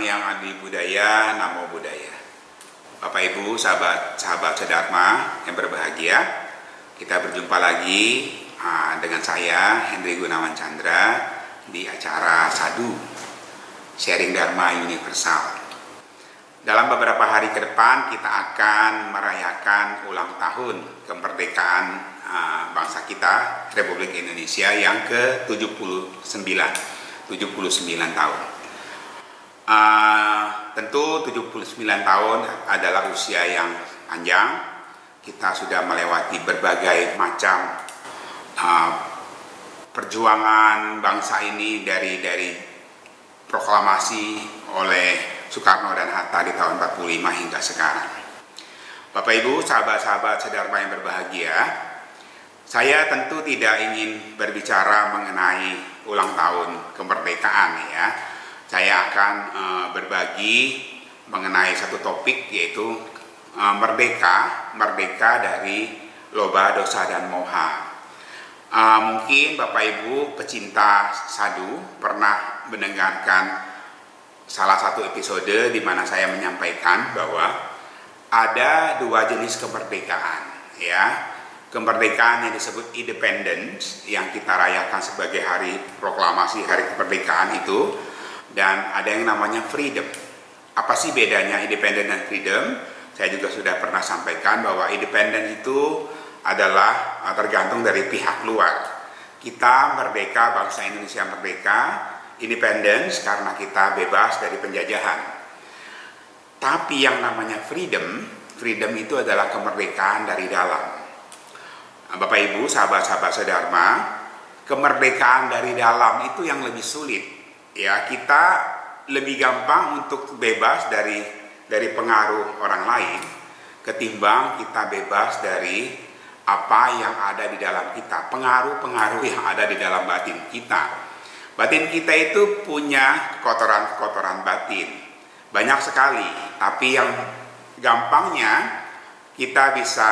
Yang Ahli Budaya, Namo Buddhaya. Bapak Ibu, sahabat Sedharma yang berbahagia, kita berjumpa lagi dengan saya Hendry Gunawan Chandra di acara Sadu Sharing Dharma Universal. Dalam beberapa hari ke depan kita akan merayakan ulang tahun kemerdekaan bangsa kita, Republik Indonesia yang ke-79 tahun. Tentu 79 tahun adalah usia yang panjang. Kita sudah melewati berbagai macam perjuangan bangsa ini dari proklamasi oleh Soekarno dan Hatta di tahun 45 hingga sekarang. Bapak Ibu, sahabat-sahabat Sedharma yang berbahagia, saya tentu tidak ingin berbicara mengenai ulang tahun kemerdekaan ya. Saya akan berbagi mengenai satu topik, yaitu merdeka dari loba, dosa, dan moha. Mungkin Bapak Ibu pecinta sadu pernah mendengarkan salah satu episode di mana saya menyampaikan bahwa ada dua jenis kemerdekaan ya. Kemerdekaan yang disebut independence yang kita rayakan sebagai hari proklamasi hari kemerdekaan itu, dan ada yang namanya freedom. Apa sih bedanya independent dan freedom? Saya juga sudah pernah sampaikan bahwa independent itu adalah tergantung dari pihak luar. Kita merdeka, bangsa Indonesia merdeka, independence karena kita bebas dari penjajahan. Tapi yang namanya freedom itu adalah kemerdekaan dari dalam. Bapak Ibu, sahabat-sahabat Sedharma, kemerdekaan dari dalam itu yang lebih sulit. Ya, kita lebih gampang untuk bebas dari pengaruh orang lain ketimbang kita bebas dari apa yang ada di dalam kita, pengaruh-pengaruh yang ada di dalam batin kita. Batin kita itu punya kotoran-kotoran batin banyak sekali, tapi yang gampangnya kita bisa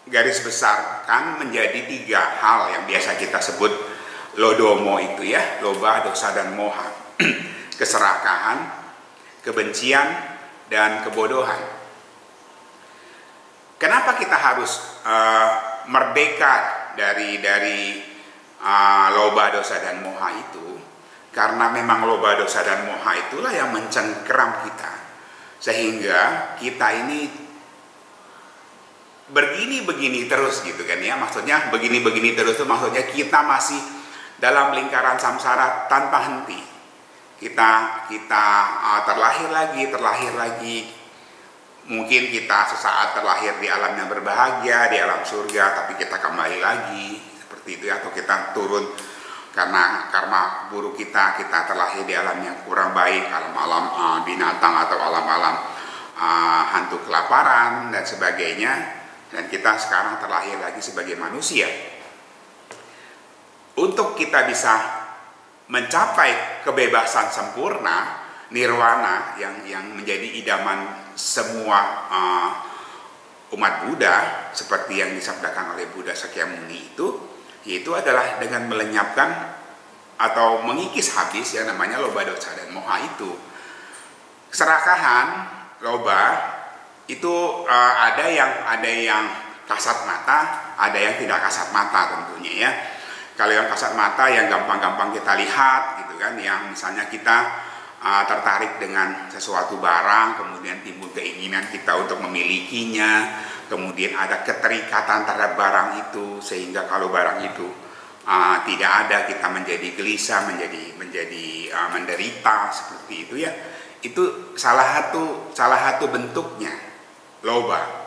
garis besarkan menjadi 3 hal yang biasa kita sebut Lodomo itu ya, loba, dosa, dan moha. Keserakahan, kebencian, dan kebodohan. Kenapa kita harus merdeka dari loba, dosa, dan moha itu? Karena memang loba, dosa, dan moha itulah yang mencengkeram kita, sehingga kita ini begini terus gitu kan ya. Maksudnya begini terus itu maksudnya kita masih dalam lingkaran samsara tanpa henti. Kita terlahir lagi. Mungkin kita sesaat terlahir di alam yang berbahagia, di alam surga, tapi kita kembali lagi seperti itu, atau kita turun karena karma buruk kita terlahir di alam yang kurang baik, alam-alam binatang atau alam-alam hantu kelaparan dan sebagainya, dan kita sekarang terlahir lagi sebagai manusia. Untuk kita bisa mencapai kebebasan sempurna, nirwana yang menjadi idaman semua umat Buddha, seperti yang disabdakan oleh Buddha Sakyamuni itu, yaitu adalah dengan melenyapkan atau mengikis habis yang namanya loba, dosa, dan moha itu. Keserakahan, loba itu ada yang kasat mata, ada yang tidak kasat mata tentunya ya. Kalau yang kasat mata yang gampang-gampang kita lihat gitu kan, yang misalnya kita tertarik dengan sesuatu barang, kemudian timbul keinginan kita untuk memilikinya, kemudian ada keterikatan terhadap barang itu, sehingga kalau barang itu tidak ada, kita menjadi gelisah, menjadi menderita seperti itu ya. Itu salah satu bentuknya loba.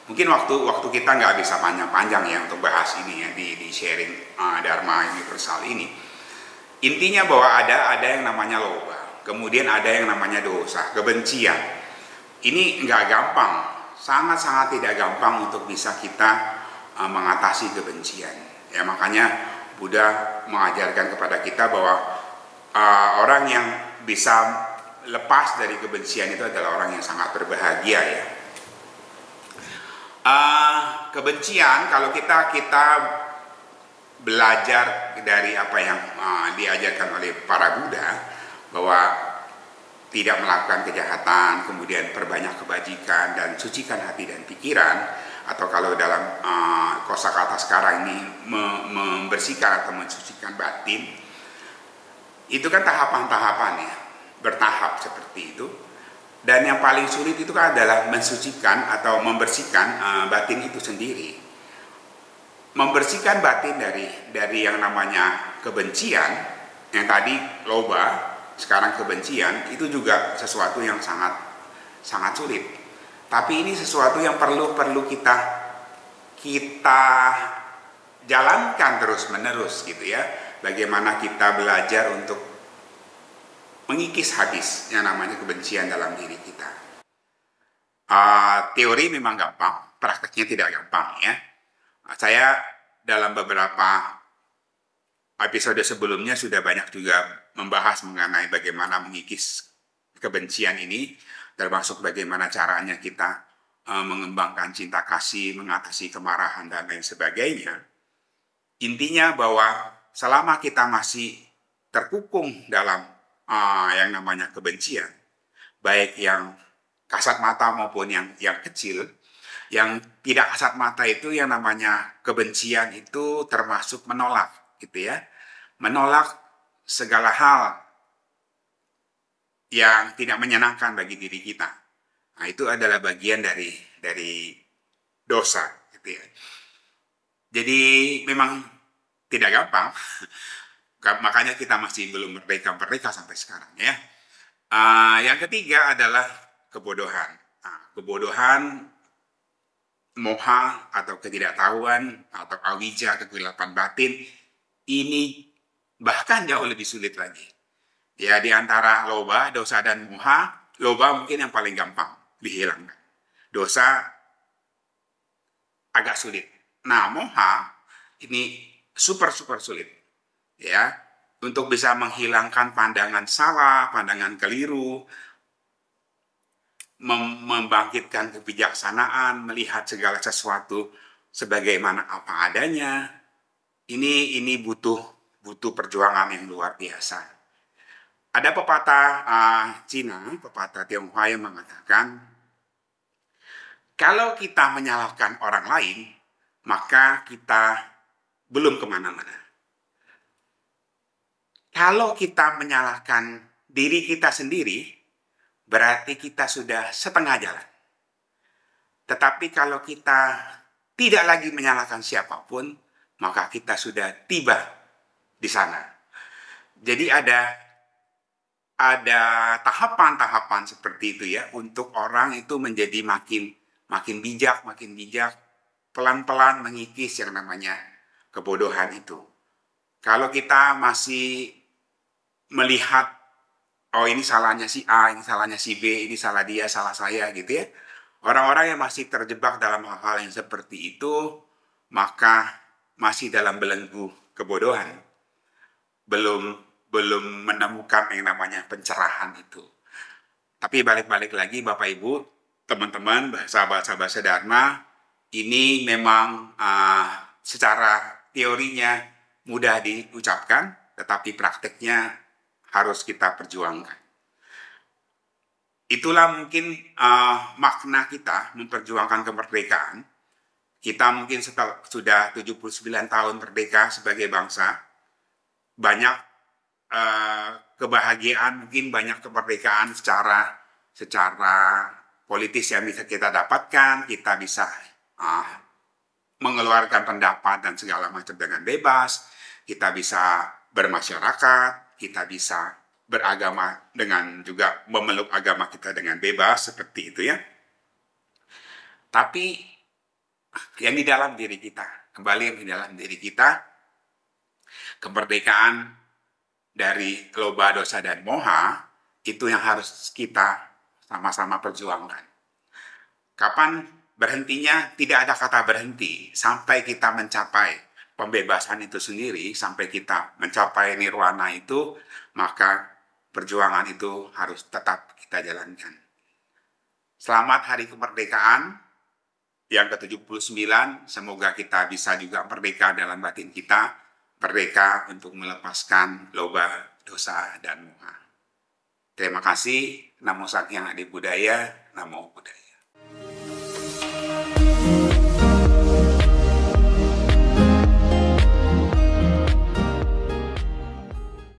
Mungkin waktu kita nggak bisa panjang-panjang ya untuk bahas ini ya di sharing Dharma Universal ini. Intinya bahwa ada yang namanya loba, kemudian ada yang namanya dosa, kebencian. Ini nggak gampang, sangat-sangat tidak gampang untuk bisa kita mengatasi kebencian. Ya, makanya Buddha mengajarkan kepada kita bahwa orang yang bisa lepas dari kebencian itu adalah orang yang sangat berbahagia ya. Kebencian, kalau kita belajar dari apa yang diajarkan oleh para Buddha, bahwa tidak melakukan kejahatan, kemudian perbanyak kebajikan dan sucikan hati dan pikiran, atau kalau dalam kosakata sekarang ini membersihkan atau mensucikan batin. Itu kan tahapan-tahapan ya, bertahap seperti itu. Dan yang paling sulit itu kan adalah mensucikan atau membersihkan batin itu sendiri. Membersihkan batin dari yang namanya kebencian, yang tadi loba, sekarang kebencian, itu juga sesuatu yang sangat sulit. Tapi ini sesuatu yang perlu kita jalankan terus menerus gitu ya. Bagaimana kita belajar untuk mengikis habis yang namanya kebencian dalam diri kita. Teori memang gampang, prakteknya tidak gampang ya. Saya dalam beberapa episode sebelumnya sudah banyak juga membahas mengenai bagaimana mengikis kebencian ini, termasuk bagaimana caranya kita mengembangkan cinta kasih, mengatasi kemarahan, dan lain sebagainya. Intinya bahwa selama kita masih terkukung dalam yang namanya kebencian, baik yang kasat mata maupun yang kecil, yang tidak kasat mata itu yang namanya kebencian itu termasuk menolak, gitu ya, menolak segala hal yang tidak menyenangkan bagi diri kita. Nah, itu adalah bagian dari dosa, gitu ya. Jadi memang tidak gampang, makanya kita masih belum merdeka sampai sekarang ya. Yang ketiga adalah kebodohan. Kebodohan, moha atau ketidaktahuan atau awija, kegelapan batin, ini bahkan jauh lebih sulit lagi. Ya, di antara loba, dosa, dan moha, loba mungkin yang paling gampang dihilangkan. Dosa agak sulit. Nah, moha ini super sulit. Ya, untuk bisa menghilangkan pandangan salah, pandangan keliru, membangkitkan kebijaksanaan, melihat segala sesuatu sebagaimana apa adanya. Ini butuh perjuangan yang luar biasa. Ada pepatah Cina, pepatah Tionghoa yang mengatakan, kalau kita menyalahkan orang lain, maka kita belum kemana-mana. Kalau kita menyalahkan diri kita sendiri, berarti kita sudah setengah jalan. Tetapi kalau kita tidak lagi menyalahkan siapapun, maka kita sudah tiba di sana. Jadi ada tahapan-tahapan seperti itu ya, untuk orang itu menjadi makin bijak, pelan-pelan mengikis yang namanya kebodohan itu. Kalau kita masih melihat, oh ini salahnya si A, ini salahnya si B, ini salah dia, salah saya gitu ya. Orang-orang yang masih terjebak dalam hal-hal yang seperti itu, maka masih dalam belenggu kebodohan. Belum menemukan yang namanya pencerahan itu. Tapi balik-balik lagi Bapak Ibu, teman-teman, sahabat-sahabat sedharma, ini memang secara teorinya mudah diucapkan, tetapi prakteknya harus kita perjuangkan. Itulah mungkin makna kita memperjuangkan kemerdekaan. Kita mungkin sudah 79 tahun merdeka sebagai bangsa, banyak kebahagiaan, mungkin banyak kemerdekaan secara politis yang bisa kita dapatkan. Kita bisa mengeluarkan pendapat dan segala macam dengan bebas. Kita bisa bermasyarakat, kita bisa beragama dengan juga memeluk agama kita dengan bebas, seperti itu ya. Tapi yang di dalam diri kita, kemerdekaan dari loba, dosa, dan moha, itu yang harus kita sama-sama perjuangkan. Kapan berhentinya? Tidak ada kata berhenti sampai kita mencapai pembebasan itu sendiri, sampai kita mencapai nirwana itu, maka perjuangan itu harus tetap kita jalankan. Selamat Hari Kemerdekaan yang ke-79, semoga kita bisa juga merdeka dalam batin kita, merdeka untuk melepaskan loba, dosa, dan moha. Terima kasih. Namo Sakyang Adi Budaya. Namo Buddhaya.